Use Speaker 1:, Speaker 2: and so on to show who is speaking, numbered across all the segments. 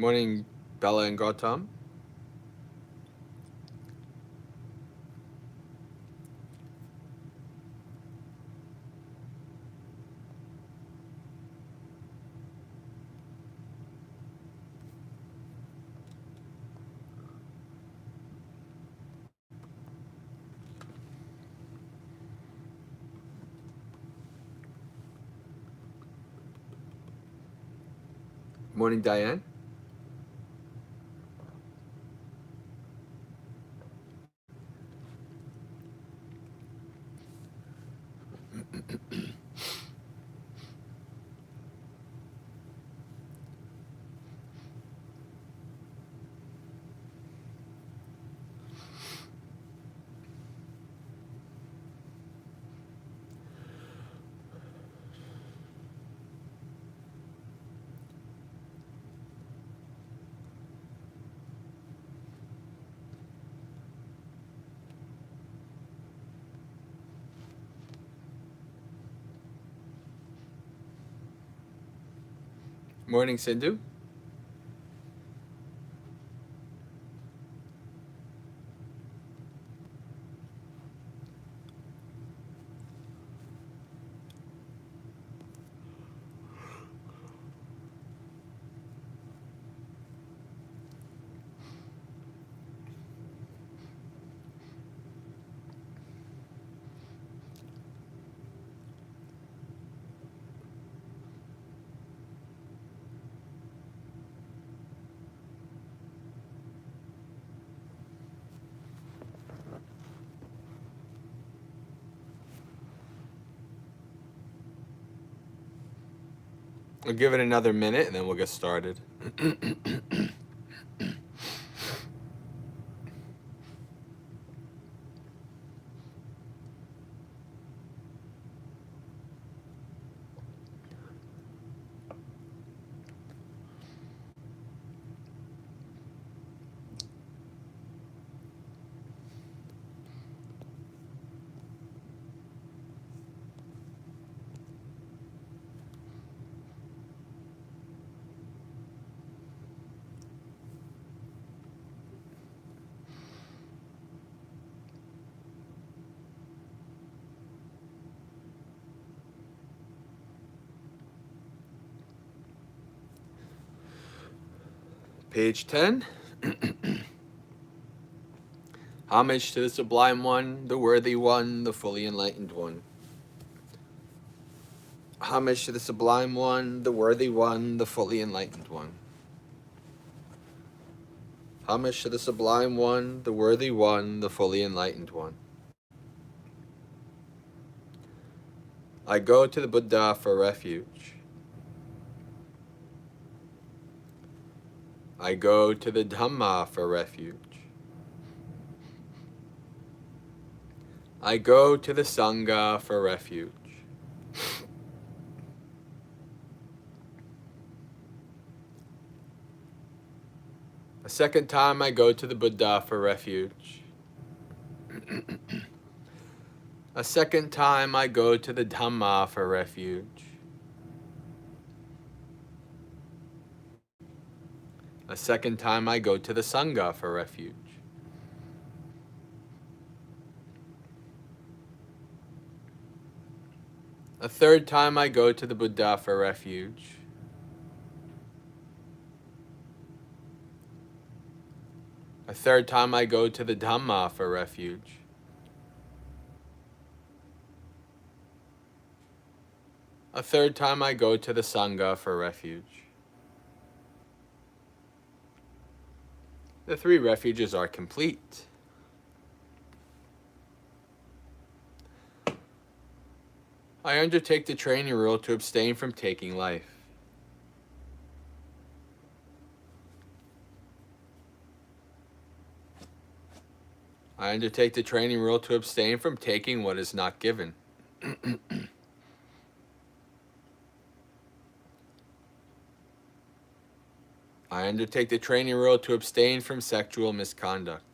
Speaker 1: Morning, Bella and Gautam. Morning, Diane. Morning, Sindhu. We'll give it another minute and then we'll get started. Page 10. Homage to the Sublime One, the Worthy One, the Fully Enlightened One. Homage to the Sublime One, the Worthy One, the Fully Enlightened One. Homage to the Sublime One, the Worthy One, the Fully Enlightened One. I go to the Buddha for refuge. I go to the Dhamma for refuge. I go to the Sangha for refuge. A second time I go to the Buddha for refuge. A second time I go to the Dhamma for refuge. A second time I go to the Sangha for refuge. A third time I go to the Buddha for refuge. A third time I go to the Dhamma for refuge. A third time I go to the Sangha for refuge. The three refuges are complete. I undertake the training rule to abstain from taking life. I undertake the training rule to abstain from taking what is not given. I undertake the training rule to abstain from sexual misconduct.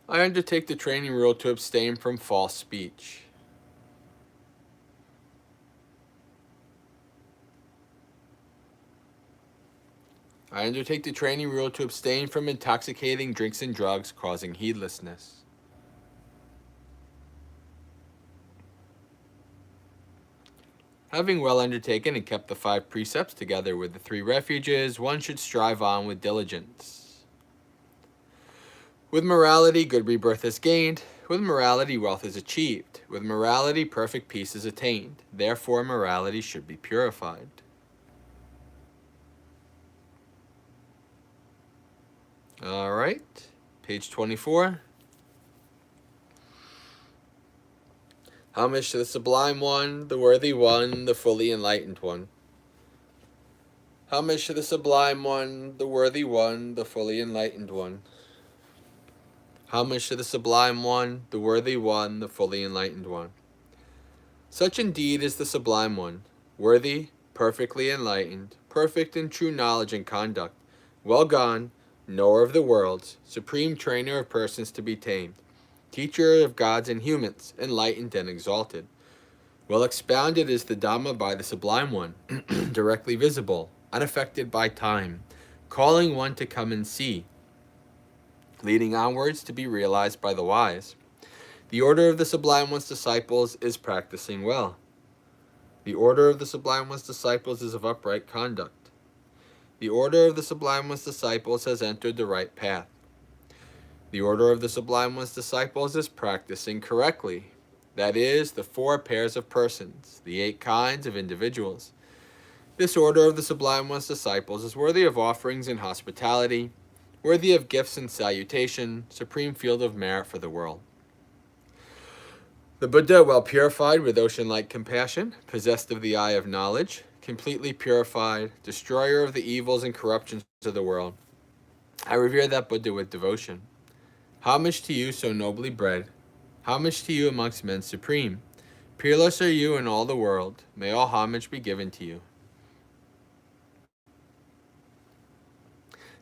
Speaker 1: I undertake the training rule to abstain from false speech. I undertake the training rule to abstain from intoxicating drinks and drugs causing heedlessness. Having well undertaken and kept the 5 precepts together with the 3 refuges, one should strive on with diligence. With morality, good rebirth is gained. With morality, wealth is achieved. With morality, perfect peace is attained. Therefore, morality should be purified. All right, page 24. Homage to the Sublime One, the Worthy One, the Fully Enlightened One. Homage to the Sublime One, the Worthy One, the Fully Enlightened One. Homage to the Sublime One, the Worthy One, the Fully Enlightened One. Such indeed is the Sublime One, worthy, perfectly enlightened, perfect in true knowledge and conduct, well gone, knower of the worlds, supreme trainer of persons to be tamed, teacher of gods and humans, enlightened and exalted. Well expounded is the Dhamma by the Sublime One, directly visible, unaffected by time, calling one to come and see, leading onwards to be realized by the wise. The order of the Sublime One's disciples is practicing well. The order of the Sublime One's disciples is of upright conduct. The order of the Sublime One's disciples has entered the right path. The order of the Sublime One's disciples is practicing correctly. That is, the 4 pairs of persons, the 8 kinds of individuals. This order of the Sublime One's disciples is worthy of offerings and hospitality, worthy of gifts and salutation, supreme field of merit for the world. The Buddha, well purified with ocean-like compassion, possessed of the eye of knowledge, completely purified, destroyer of the evils and corruptions of the world. I revere that Buddha with devotion. Homage to you, so nobly bred. Homage to you amongst men supreme. Peerless are you in all the world. May all homage be given to you.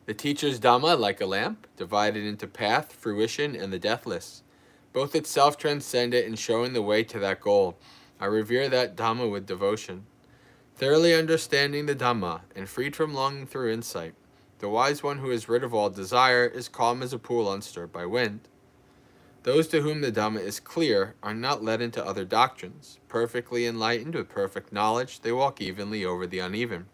Speaker 1: The teacher's Dhamma, like a lamp, divided into path, fruition, and the deathless, both itself transcendent and showing the way to that goal. I revere that Dhamma with devotion. Thoroughly understanding the Dhamma, and freed from longing through insight, the wise one who is rid of all desire is calm as a pool unstirred by wind. Those to whom the Dhamma is clear are not led into other doctrines. Perfectly enlightened with perfect knowledge, they walk evenly over the uneven.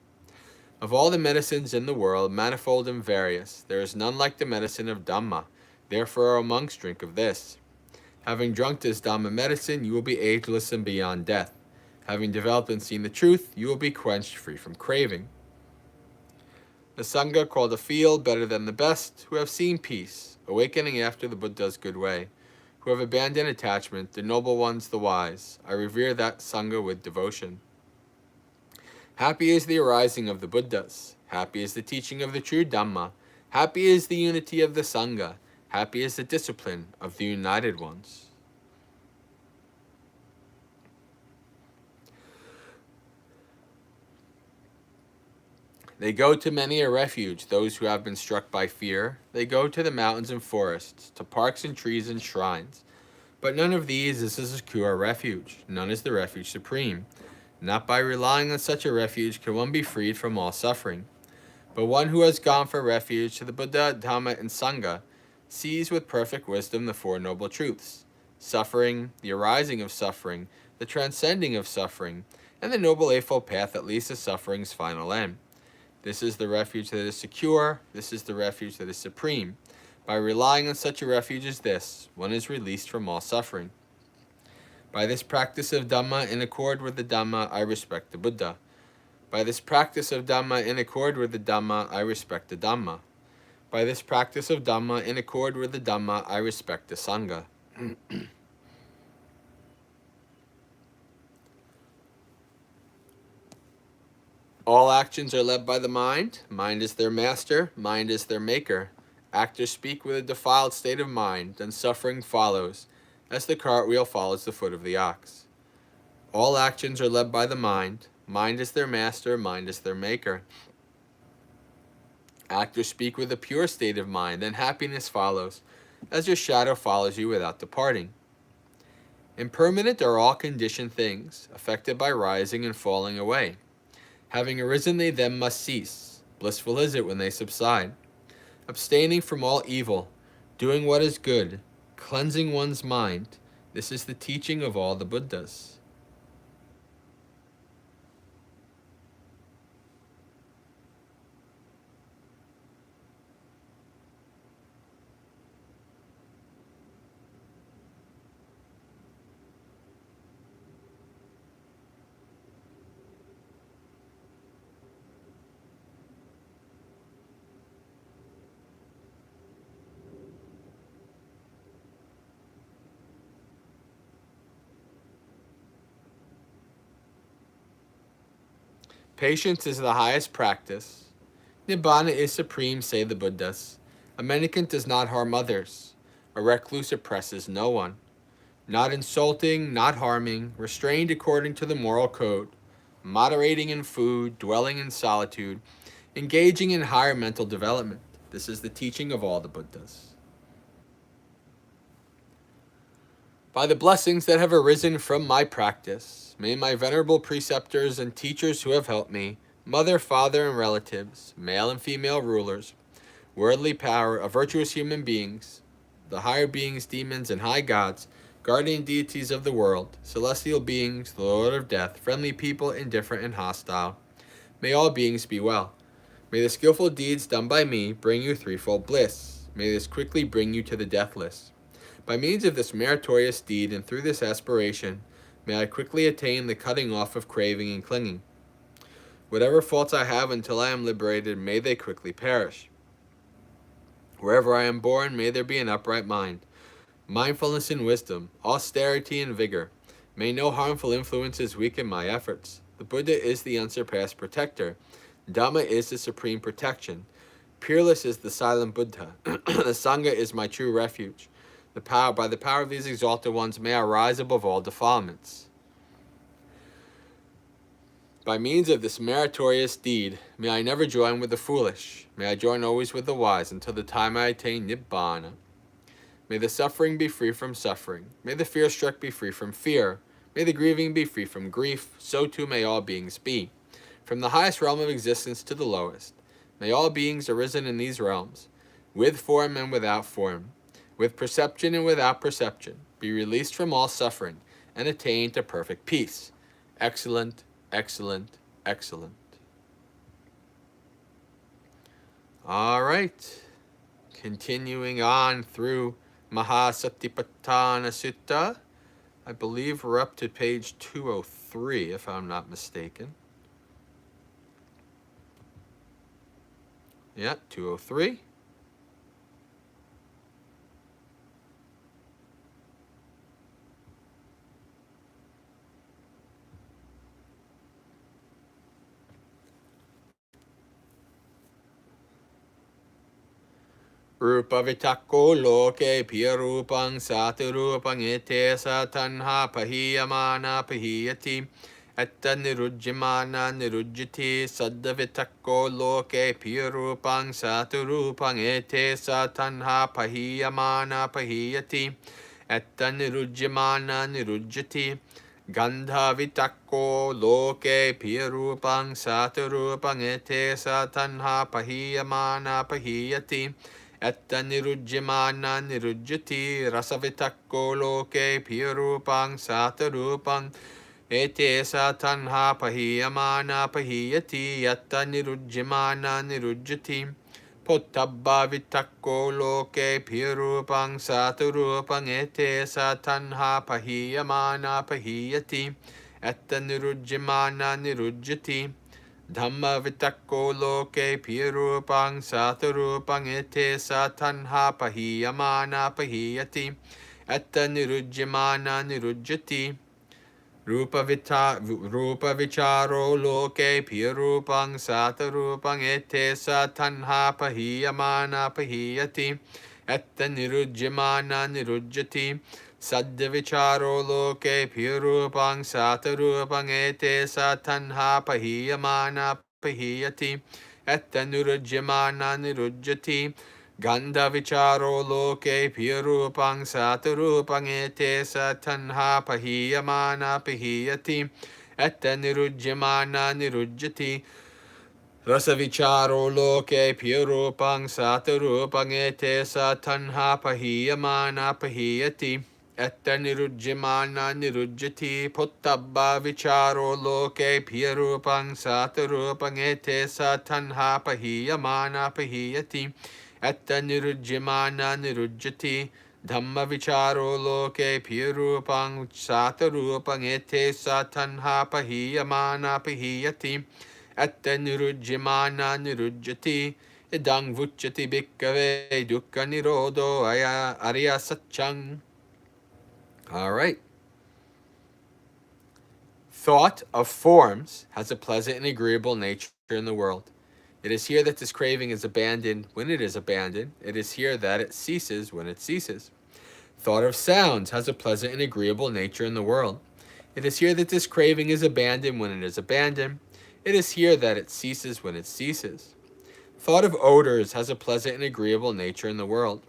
Speaker 1: Of all the medicines in the world, manifold and various, there is none like the medicine of Dhamma. Therefore our monks drink of this. Having drunk this Dhamma medicine, you will be ageless and beyond death. Having developed and seen the truth, you will be quenched, free from craving. The Sangha called a field better than the best, who have seen peace, awakening after the Buddha's good way, who have abandoned attachment, the noble ones, the wise. I revere that Sangha with devotion. Happy is the arising of the Buddhas. Happy is the teaching of the true Dhamma. Happy is the unity of the Sangha. Happy is the discipline of the united ones. They go to many a refuge, those who have been struck by fear. They go to the mountains and forests, to parks and trees and shrines. But none of these is a secure refuge. None is the refuge supreme. Not by relying on such a refuge can one be freed from all suffering. But one who has gone for refuge to the Buddha, Dhamma, and Sangha sees with perfect wisdom the 4 noble truths: suffering, the arising of suffering, the transcending of suffering, and the noble eightfold path that leads to suffering's final end. This is the refuge that is secure. This is the refuge that is supreme. By relying on such a refuge as this, one is released from all suffering. By this practice of Dhamma in accord with the Dhamma, I respect the Buddha. By this practice of Dhamma in accord with the Dhamma, I respect the Dhamma. By this practice of Dhamma in accord with the Dhamma, I respect the Sangha. All actions are led by the mind. Mind is their master. Mind is their maker. Actors speak with a defiled state of mind, then suffering follows, as the cartwheel follows the foot of the ox. All actions are led by the mind. Mind is their master. Mind is their maker. Actors speak with a pure state of mind, then happiness follows, as your shadow follows you without departing. Impermanent are all conditioned things, affected by rising and falling away. Having arisen, they then must cease. blissful is it when they subside. Abstaining from all evil, doing what is good, cleansing one's mind, this is the teaching of all the Buddhas. Patience is the highest practice. Nibbana is supreme, say the Buddhas. A mendicant does not harm others. A recluse oppresses no one. Not insulting, not harming, restrained according to the moral code, moderating in food, dwelling in solitude, engaging in higher mental development. This is the teaching of all the Buddhas. By the blessings that have arisen from my practice, may my venerable preceptors and teachers who have helped me, mother, father, and relatives, male and female rulers, worldly power, virtuous human beings, the higher beings, demons, and high gods, guardian deities of the world, celestial beings, the Lord of death, friendly people, indifferent and hostile, may all beings be well. May the skillful deeds done by me bring you threefold bliss. May this quickly bring you to the deathless. By means of this meritorious deed and through this aspiration, may I quickly attain the cutting off of craving and clinging. Whatever faults I have until I am liberated, may they quickly perish. Wherever I am born, may there be an upright mind, mindfulness and wisdom, austerity and vigor. May no harmful influences weaken my efforts. The Buddha is the unsurpassed protector. Dhamma is the supreme protection. Peerless is the silent Buddha. The Sangha is my true refuge. By the power of these exalted ones, may I rise above all defilements. By means of this meritorious deed, may I never join with the foolish. May I join always with the wise until the time I attain Nibbana. May the suffering be free from suffering. May the fear-struck be free from fear. May the grieving be free from grief. So too may all beings be. From the highest realm of existence to the lowest, may all beings arisen in these realms, with form and without form, with perception and without perception, be released from all suffering, and attain to perfect peace. Excellent, excellent, excellent. All right. Continuing on through Mahasatipatthana Sutta. I believe we're up to page 203, if I'm not mistaken. Yeah, 203. Rupa vitakko loke piyarupang satirupang ete sa tanha pahiyamana pahiyati etta nirujjimana nirujjati sadda vitakko loke piyarupang satirupang ete sa tanha pahiyamana pahiyati etta nirujjimana nirujjati gandha vitakko loke piyarupang satirupang ete sa tanha pahiyamana pahiyati etta nirujjimana nirujjati rasavitakko loke piyarupang satarupang ete sa tanha pahiyamana pahiyati etta nirujjimana nirujjati pottabba vitakko loke piyarupang satarupang ete sa tanha pahiyamana pahiyati etta nirujjimana nirujjati Dhamma vitakko loke piyarupang satarupang ete sa tanha pahiyamana pahiyati etta nirujjimana nirujjati rupa vicharo loke piyarupang satarupang ete sa tanha pahiyamana pahiyati etta nirujjimana nirujjati Saddha vicharo loke piyarupang satarupang ete sa tanha pahiyamana pahiyati etta nirujjimana nirujjati Gandha vicharo loke piyarupang satarupang ete sa tanha pahiyamana pahiyati etta nirujjimana nirujjati Rasa vicharo loke purupang satarupang ete sa tanha pahiyamana pahiyati. Etta nirujjimana nirujjati pottabba vicharo loke purupang satarupang ete sa tanha pahiyamana pahiyati. Etta nirujjimana nirujjati dhamma vicharo loke purupang satarupang ete sa tanha pahiyamana pahiyati. Atta nirujjimana nirujjati idang vucchati bhikkave dukkha nirodho arya satchang. All right. Thought of forms has a pleasant and agreeable nature in the world. It is here that this craving is abandoned when it is abandoned. It is here that it ceases when it ceases. Thought of sounds has a pleasant and agreeable nature in the world. It is here that this craving is abandoned when it is abandoned. It is here that it ceases when it ceases. Thought of odors has a pleasant and agreeable nature in the world.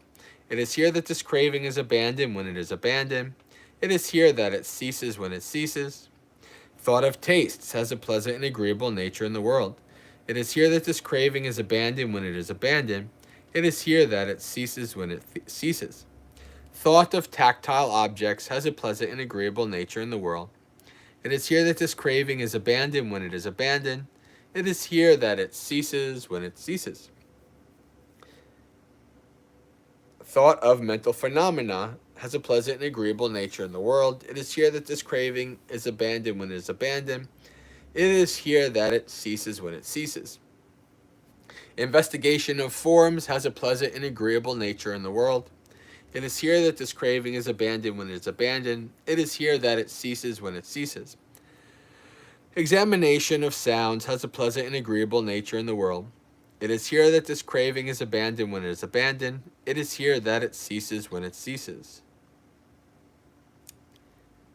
Speaker 1: It is here that this craving is abandoned when it is abandoned. It is here that it ceases when it ceases. Thought of tastes has a pleasant and agreeable nature in the world. It is here that this craving is abandoned when it is abandoned. It is here that it ceases when it ceases. Thought of tactile objects has a pleasant and agreeable nature in the world. It is here that this craving is abandoned when it is abandoned. It is here that it ceases when it ceases. Thought of mental phenomena has a pleasant and agreeable nature in the world. It is here that this craving is abandoned when it is abandoned. It is here that it ceases when it ceases. Investigation of forms has a pleasant and agreeable nature in the world. It is here that this craving is abandoned when it is abandoned. It is here that it ceases when it ceases. Examination of sounds has a pleasant and agreeable nature in the world. It is here that this craving is abandoned when it is abandoned. It is here that it ceases when it ceases.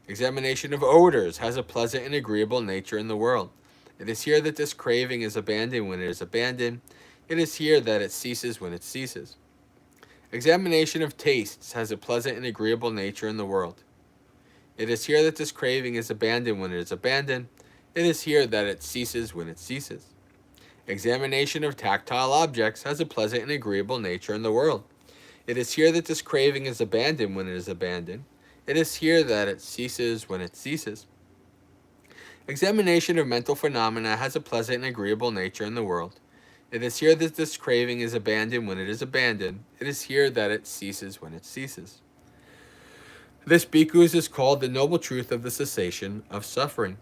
Speaker 1: Examination of odors has a pleasant and agreeable nature in the world. It is here that this craving is abandoned when it is abandoned. It is here that it ceases when it ceases. Examination of tastes has a pleasant and agreeable nature in the world. It is here that this craving is abandoned when it is abandoned. It is here that it ceases when it ceases. Examination of tactile objects has a pleasant and agreeable nature in the world. It is here that this craving is abandoned when it is abandoned. It is here that it ceases when it ceases. Examination of mental phenomena has a pleasant and agreeable nature in the world. It is here that this craving is abandoned when it is abandoned. It is here that it ceases when it ceases. This bhikkhus is called the noble truth of the cessation of suffering.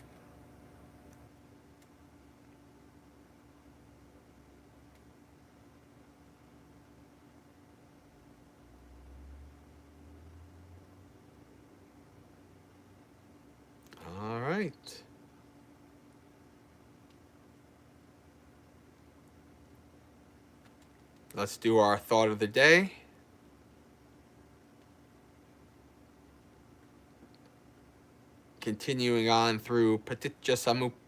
Speaker 1: All right. Let's do our thought of the day. Continuing on through Paticca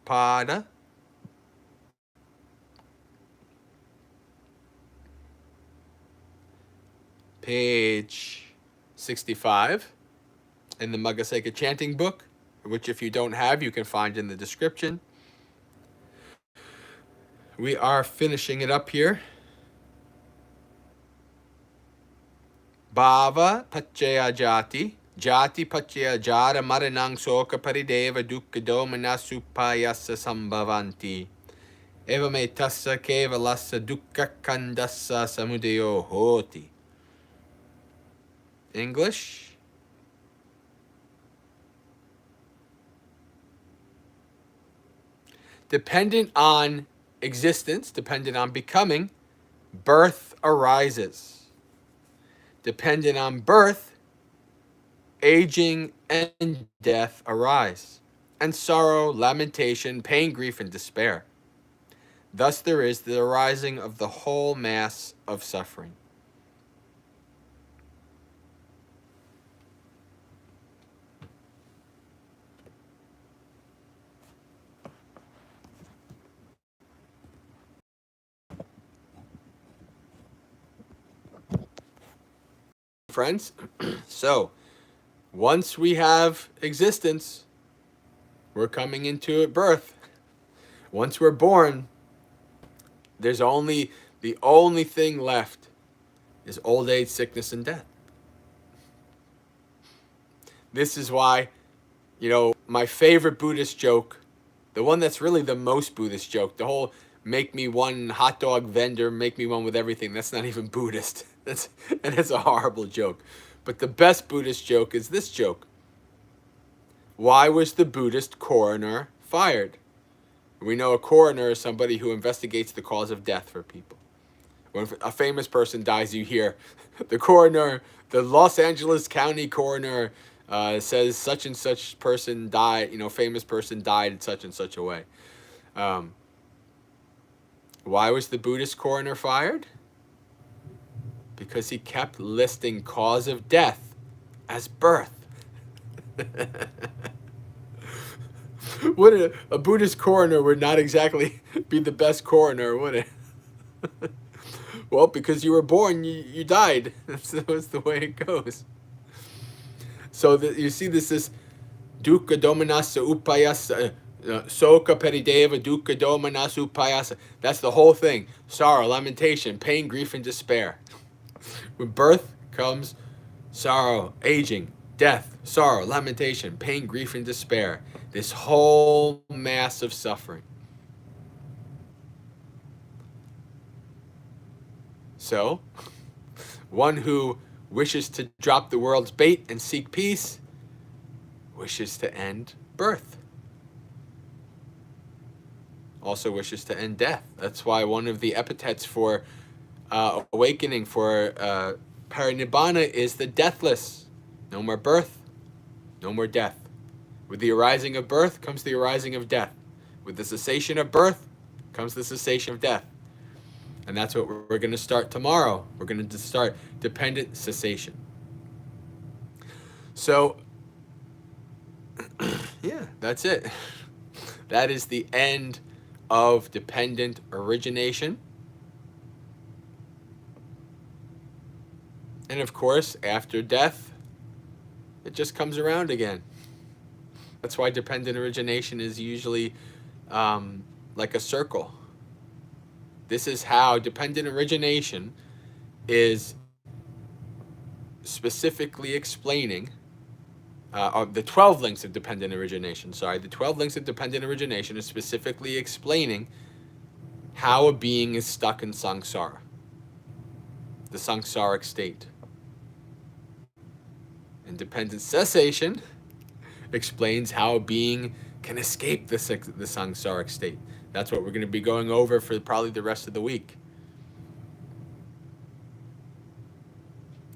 Speaker 1: Samuppada. Page 65 in the Maggaseka chanting book, which if you don't have, you can find in the description. We are finishing it up here. Bhava Pachaya Jati. Jati Pachaya Jara Maranang Soka Parideva Dukkha Domana Supayasa Sambhavanti. Eva me tassa kevalassa dukkha kandassa samudayo hoti. English. Dependent on existence, dependent on becoming, birth arises. Dependent on birth, aging and death arise, and sorrow, lamentation, pain, grief, and despair. Thus there is the arising of the whole mass of suffering. Friends, so once we have existence, we're coming into birth. Once we're born, There's only, the only thing left is old age, sickness, and death. This is why, my favorite Buddhist joke, the one that's really the most Buddhist joke, the whole make me one hot dog vendor, make me one with everything, that's not even Buddhist. And it's a horrible joke. But the best Buddhist joke is this joke. Why was the Buddhist coroner fired? We know a coroner is somebody who investigates the cause of death for people. When a famous person dies, you hear the coroner, the Los Angeles County coroner says such and such person died, famous person died in such and such a way. Why was the Buddhist coroner fired? Because he kept listing cause of death as birth. Would a Buddhist coroner would not exactly be the best coroner, would it? Well, because you were born, you died. That's the way it goes. So you see this dukkha domanassa upayasa, soka perideva dukkha domanassa upayasa. That's the whole thing. Sorrow, lamentation, pain, grief, and despair. With birth comes sorrow, aging, death, sorrow, lamentation, pain, grief, and despair. This whole mass of suffering. So, one who wishes to drop the world's bait and seek peace wishes to end birth. Also wishes to end death. That's why one of the epithets for awakening, for parinibbana, is the deathless. No more birth, no more death. With the arising of birth comes the arising of death. With the cessation of birth comes the cessation of death. And that's what we're going to start tomorrow. We're going to start dependent cessation. So, yeah, that's it. That is the end of dependent origination. And of course, after death, it just comes around again. That's why dependent origination is usually like a circle. This is how dependent origination is specifically explaining the 12 links of dependent origination. The 12 links of dependent origination is specifically explaining how a being is stuck in samsara, the samsaric state. And dependent cessation explains how a being can escape the samsaric state. That's what we're going to be going over for probably the rest of the week.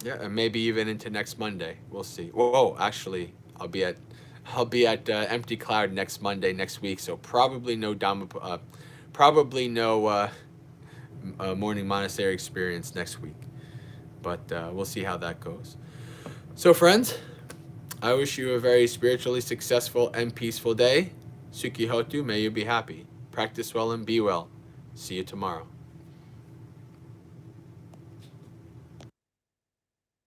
Speaker 1: Yeah, and maybe even into next Monday. We'll see. Whoa, actually, I'll be at Empty Cloud next Monday next week. So probably no morning monastery experience next week. But we'll see how that goes. So friends, I wish you a very spiritually successful and peaceful day. Sukhi Hotu, may you be happy. Practice well and be well. See you tomorrow.